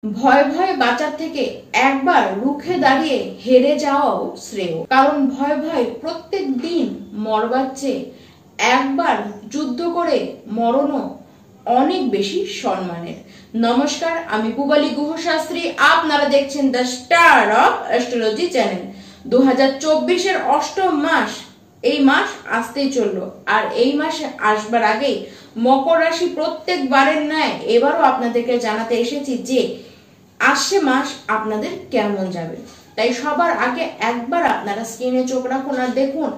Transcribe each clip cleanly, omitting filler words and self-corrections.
ভয় ভয় বাঁচার থেকে একবার রুখে দাঁড়িয়ে হেরে যাওয়াও শ্রেয়। কারণ ভয় ভয় প্রত্যেক দিন মরবার চেয়ে একবার যুদ্ধ করে মরণও অনেক বেশি সম্মানের। নমস্কার, আমি পূবালী গুহ শাস্ত্রী। আপনারা দেখছেন the star of astrology channel. 2024-এর অষ্টম মাস, এই মাস আসতেই চললো, আর এই মাসে আসবার আগেই মকর রাশি প্রত্যেকবারের ন্যায় এবারও আপনাদেরকে জানাতে এসেছি যে আসছে মাস আপনাদের কেমন যাবে। তাই সবার আগে একবার আপনারা স্ক্রিনে চোখ রাখুন আর দেখুন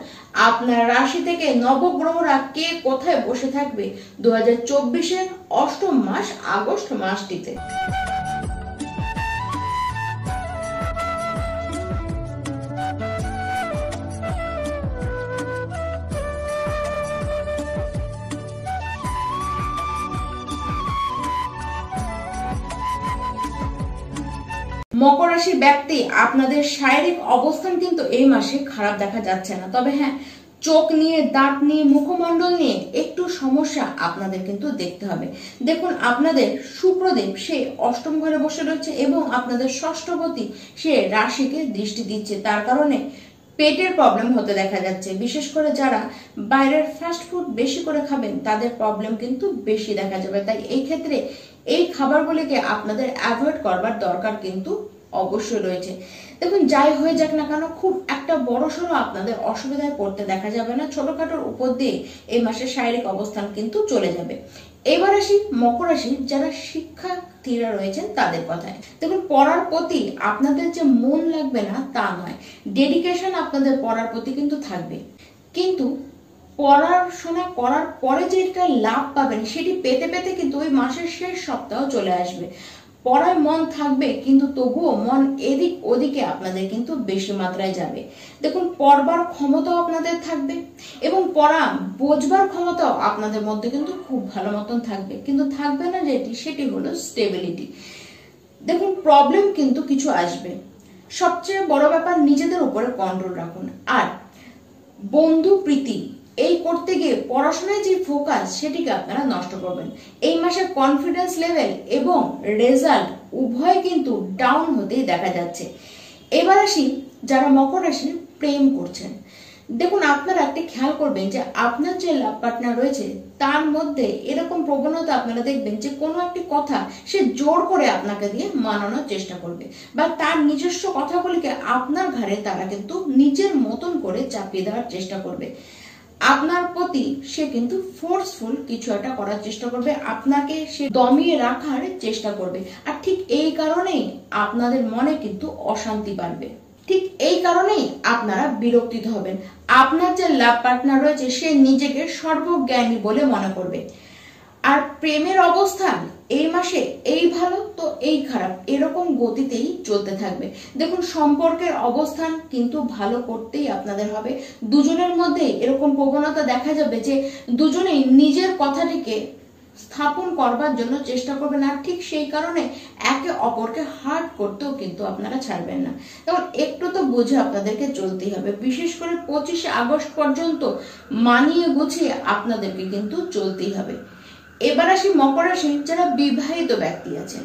আপনার রাশি থেকে নবগ্রহরা কে কোথায় বসে থাকবে 2024-এর অষ্টম মাস আগস্ট মাসটিতে। মকর রাশির ব্যক্তি আপনাদের শারীরিক অবস্থান কিন্তু এই মাসে খারাপ দেখা যাচ্ছে না, তবে হ্যাঁ, চোখ নিয়ে, দাঁত নিয়ে, মুখমণ্ডল নিয়ে একটু সমস্যা আপনাদের কিন্তু দেখতে হবে। দেখুন, আপনাদের শুক্রদেব সে অষ্টম ঘরে বসে রয়েছে এবং আপনাদের ষষ্ঠপতি সে রাশিকে দৃষ্টি দিচ্ছে। তার কারণে পেটের প্রবলেম হতে দেখা যাচ্ছে। বিশেষ করে যারা বাইরের ফাস্ট ফুড বেশি করে খাবেন তাদের প্রবলেম কিন্তু বেশি দেখা যাবে। তাই এই ক্ষেত্রে এই খাবারগুলিকে আপনাদের অ্যাভয়েড করবার দরকার কিন্তু অবশ্যই রয়েছে। দেখুন, যাই হয়ে যাক না কেন, খুব একটা বড়সড় আপনাদের অসুবিধায় পড়তে দেখা যাবে না। ছোটখাটোর উপর দিয়ে এই মাসের শারীরিক অবস্থান কিন্তু চলে যাবে। এবার আসি মকর রাশি যারা শিক্ষার্থীরা রয়েছেন তাদের কথায়। দেখুন, পড়ার প্রতি আপনাদের যে মন লাগবে না তা নয়, ডেডিকেশন আপনাদের পড়ার প্রতি কিন্তু থাকবে, কিন্তু পড়াশোনা করার পরে যে একটা লাভ পাবেন সেটি পেতে পেতে কিন্তু ওই মাসের শেষ সপ্তাহ চলে আসবে। পড়ায় মন থাকবে কিন্তু তবুও মন এদিক ওদিকে আপনাদের কিন্তু বেশি মাত্রায় যাবে। দেখুন, পড়বার ক্ষমতাও আপনাদের থাকবে এবং পড়া বোঝবার ক্ষমতাও আপনাদের মধ্যে কিন্তু খুব ভালো মতন থাকবে, কিন্তু থাকবে না যেটি, সেটি হলো স্টেবিলিটি। দেখুন, প্রবলেম কিন্তু কিছু আসবে। সবচেয়ে বড় ব্যাপার, নিজেদের উপরে কন্ট্রোল রাখুন। আর বন্ধু প্রীতি এই করতে গিয়ে পড়াশোনায় যে ফোকাস সেটিকে আপনারা নষ্ট করবেন। এই মাসে কনফিডেন্স লেভেল এবং রেজাল্ট উভয় কিন্তু ডাউন হতেই দেখা যাচ্ছে। এবার আসি যারা মকর রাশির প্রেম করছেন। দেখুন, আপনারা একটা খেয়াল করবেন যে আপনার যে লাভ পার্টনার রয়েছে তার মধ্যে এরকম প্রবণতা আপনারা দেখবেন যে কোনো একটি কথা সে জোর করে আপনাকে দিয়ে মানানোর চেষ্টা করবে, বা তার নিজস্ব কথাগুলিকে আপনার ঘাড়ে তারা কিন্তু নিজের মতন করে চাপিয়ে দেওয়ার চেষ্টা করবে। আপনার প্রতি সে কিন্তু ফোর্সফুল কিছু একটা করার চেষ্টা করবে, আপনাকে সে দমিয়ে রাখার চেষ্টা করবে। আর ঠিক এই কারণেই আপনাদের মনে কিন্তু অশান্তি বাড়বে। ঠিক এই কারণেই আপনারা বিরক্তিত হবেন। আপনার যে লাভ পার্টনার রয়েছে সে নিজেকে সর্বজ্ঞানী বলে মনে করবে। আর প্রেমের অবস্থান এই মাসে এই ভালো তো এই খারাপ এরকম গতিতেই চলতে থাকবে। দেখুন, সম্পর্কের অবস্থান কিন্তু ভালো করতেই আপনাদের হবে। দুজনের মধ্যে এরকম প্রবণতা দেখা যাবে যে দুজনেই নিজের কথাটিকে স্থাপন করবার জন্য চেষ্টা করবেন, আর ঠিক সেই কারণে একে অপরকে হার্ট করতেও কিন্তু আপনারা ছাড়বেন না। তখন একটু তো বুঝে আপনাদেরকে চলতেই হবে। বিশেষ করে 25শে আগস্ট পর্যন্ত মানিয়ে গুছিয়ে আপনাদেরকে কিন্তু চলতেই হবে। এবার আসি মকর রাশি যারা বিবাহিত ব্যক্তি আছেন।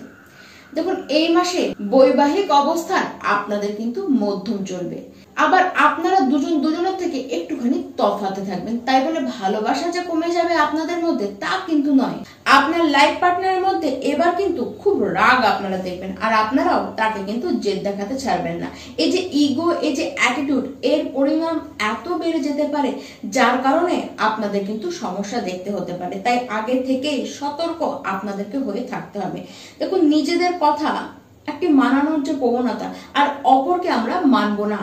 দেখুন, এই মাসে বৈবাহিক অবস্থান আপনাদের কিন্তু মধ্যম চলবে। আবার আপনারা দুজনের থেকে একটুখানি তফাতে থাকবেন। তাই বলে ভালোবাসা যে কমে যাবে আপনাদের মধ্যে তা কিন্তু নয়। আপনার লাইফ পার্টনারের মধ্যে এবার কিন্তু খুব রাগ আপনারা দেখবেন, আর আপনারাও তাকে কিন্তু জেদ দেখাতে ছাড়বেন না। এই যে ইগো, এই যে অ্যাটিটিউড, এর পরিমাণ এত বেড়ে যেতে পারে যার কারণে আপনাদের কিন্তু সমস্যা দেখতে হতে পারে। তাই আগে থেকেই সতর্ক আপনাদেরকে হয়ে থাকতে হবে। দেখুন, নিজেদের কথা একটি মানানোর যে প্রবণতা, আর অপরকে আমরা মানবো না,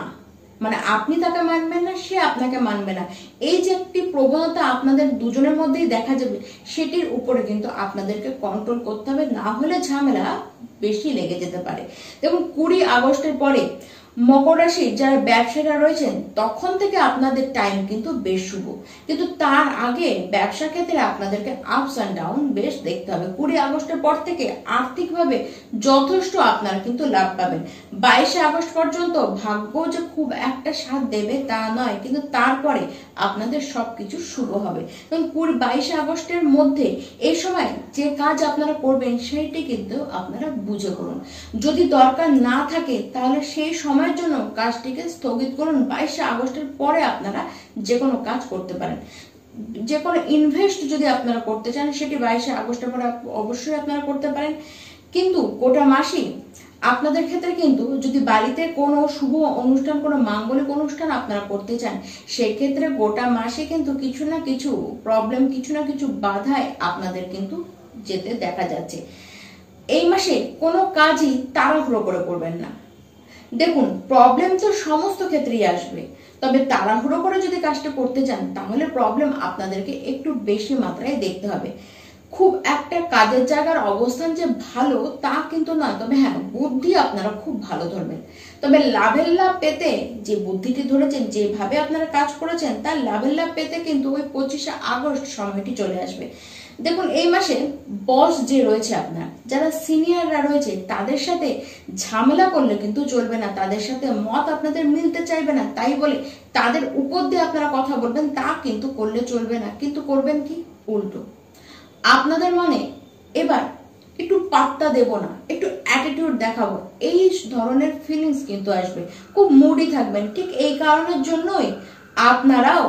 মানে আপনি তাকে মানবেন না, সে আপনাকে মানবে না, এই যে একটি প্রবণতা আপনাদের দুজনের মধ্যেই দেখা যাবে, সেটির উপরে কিন্তু আপনাদেরকে কন্ট্রোল করতে হবে, না হলে ঝামেলা বেশি লেগে যেতে পারে। দেখুন, 20 আগস্টের পরে মকর রাশি যারা ব্যবসায়ীরা রয়েছেন তখন থেকে আপনাদের টাইম কিন্তু বেশ শুভ, কিন্তু তার আগে ব্যবসা ক্ষেত্রে আপনাদেরকে আপস অ্যান্ড ডাউন বেশ দেখতে হবে। 20 আগস্টের পর থেকে আর্থিকভাবে যথেষ্ট আপনারা কিন্তু লাভ পাবেন। 22 আগস্ট পর্যন্ত ভাগ্য যে খুব একটা সাথ দেবে তা নয়, কিন্তু তারপরে আপনাদের সবকিছু শুভ হবে। কারণ 22 আগস্টের মধ্যে এই সময় যে কাজ আপনারা করবেন সেইটি কিন্তু আপনারা বুঝে করুন। যদি দরকার না থাকে তাহলে সেই সময়ের জন্য কাজটিকে স্থগিত করুন। 22 আগস্টের পরে আপনারা যে কোনো কাজ করতে পারেন। যে কোনো ইনভেস্ট যদি আপনারা করতে চান সেটি 22 আগস্টের পরে অবশ্যই আপনারা করতে পারেন। কিন্তু গোটা মাসই আপনাদের ক্ষেত্রে কিন্তু যদি বাড়িতে কোনো শুভ অনুষ্ঠান, কোনো মাঙ্গলিক অনুষ্ঠান আপনারা করতে চান, সেক্ষেত্রে গোটা মাসে কিন্তু কিছু না কিছু প্রবলেম, কিছু না কিছু বাধায় আপনাদের কিন্তু যেতে দেখা যাচ্ছে। এই মাসে কোনো কাজই তাড়াহুড়ো করে করবেন না। দেখুন, প্রবলেম তো সমস্ত ক্ষেত্রেই আসবে, তবে তাড়াহুড়ো করে যদি কাজটা করতে চান তাহলে প্রবলেম আপনাদেরকে একটু বেশি মাত্রায় দেখতে হবে। খুব একটা কাজের জায়গার অবস্থান যে ভালো তা কিন্তু নয়, তবে হ্যাঁ বুদ্ধি আপনারা খুব ভালো ধরবেন। তবে লাভের লাভ পেতে যে বুদ্ধিটি ধরেছেন, যেভাবে আপনারা কাজ করেছেন তার লাভের লাভ পেতে কিন্তু ওই 25 আগস্ট সময়টি চলে আসবে। দেখুন, এই মাসে বস যে রয়েছে, আপনার যারা সিনিয়ররা রয়েছে তাদের সাথে ঝামেলা করলে কিন্তু চলবে না। তাদের সাথে মত আপনাদের মিলতে চাইবে না, তাই বলে তাদের উপর দিয়ে আপনারা কথা বলবেন তা কিন্তু করলে চলবে না। কিন্তু করবেন কি উল্টো, আপনাদের মনে এবার একটু পাত্তা দেব না, একটু অ্যাটিটিউড দেখাবো, এই ধরনের ফিলিংস কিন্তু আসবে। খুব মুডি থাকবেন। ঠিক এই কারণের জন্যই আপনারাও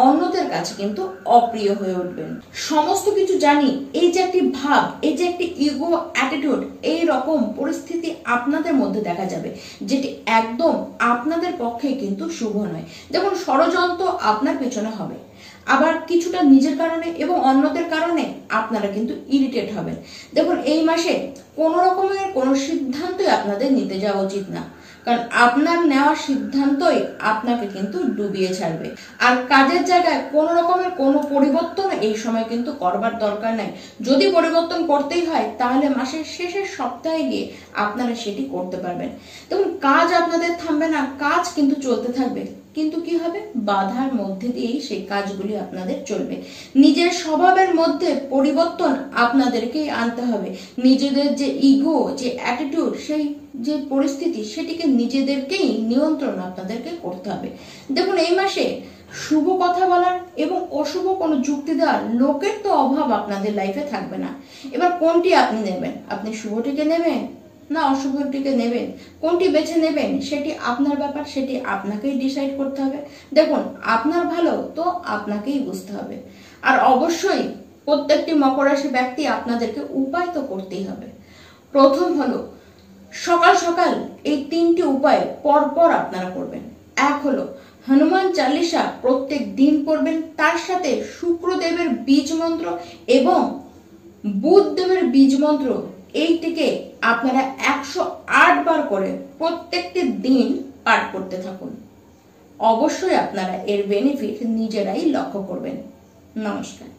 অন্যদের কাছে কিন্তু অপ্রিয় হয়ে উঠবেন। সমস্ত কিছু জানি, এই যে একটি ভাব, এই যে একটি ইগো অ্যাটিটিউড, এই রকম পরিস্থিতি আপনাদের মধ্যে দেখা যাবে, যেটি একদম আপনাদের পক্ষে কিন্তু শুভ নয়। দেখুন, ষড়যন্ত্র আপনার পেছনে হবে, আবার কিছুটা নিজের কারণে এবং অন্যদের কারণে আপনারা কিন্তু ইরিটেট হবেন। দেখুন, এই মাসে কোনো রকমের কোনো সিদ্ধান্তই আপনাদের নিতে যাওয়া উচিত না, কারণ আপনার নেওয়া সিদ্ধান্তই আপনাকে কিন্তু ডুবিয়ে ছাড়বে। আর কাজের জায়গায় কোনো রকমের কোনো পরিবর্তন এই সময় কিন্তু করবার দরকার নাই। যদি পরিবর্তন করতেই হয় তাহলে মাসের শেষের সপ্তাহে গিয়ে আপনারা সেটি করতে পারবেন। দেখুন, কাজ আপনাদের থামবে না, কাজ কিন্তু চলতে থাকবে, কিন্তু কি হবে, বাধার মধ্যে দিয়েই সেই কাজগুলি আপনাদের চলবে। নিজের স্বভাবের মধ্যে পরিবর্তন আপনাদেরকেই আনতে হবে। নিজেদের যে ইগো, যে অ্যাটিটিউড, সেই যে পরিস্থিতি, সেটিকে নিজেদেরকেই নিয়ন্ত্রণ আপনাদেরকে করতে হবে। দেখুন, এই মাসে শুভ কথা বলার এবং অশুভ কোনো যুক্তি দেওয়ার লোকের তো অভাব আপনাদের লাইফে থাকবে না। এবার কোনটি আপনি নেবেন? আপনি শুভটিকে নেবেন না অশুভটিকে নেবেন? কোনটি বেছে নেবেন সেটি আপনার ব্যাপার, সেটি আপনাকেই ডিসাইড করতে হবে। দেখুন, আপনার ভালো তো আপনাকেই বুঝতে হবে। আর অবশ্যই প্রত্যেকটি মকর রাশি ব্যক্তি আপনাদেরকে উপায় তো করতেই হবে। প্রথম হলো, সকাল সকাল এই 3টি উপায় পরপর আপনারা করবেন। এক হলো হনুমান চালিসা প্রত্যেক দিন পড়বেন, তার সাথে শুক্রদেবের বীজ মন্ত্র এবং বুধদেবের বীজ মন্ত্র, এইটিকে আপনারা 108 বার করে প্রত্যেকটি দিন পাঠ করতে থাকুন। অবশ্যই আপনারা এর বেনিফিট নিজেরাই লক্ষ্য করবেন। নমস্কার।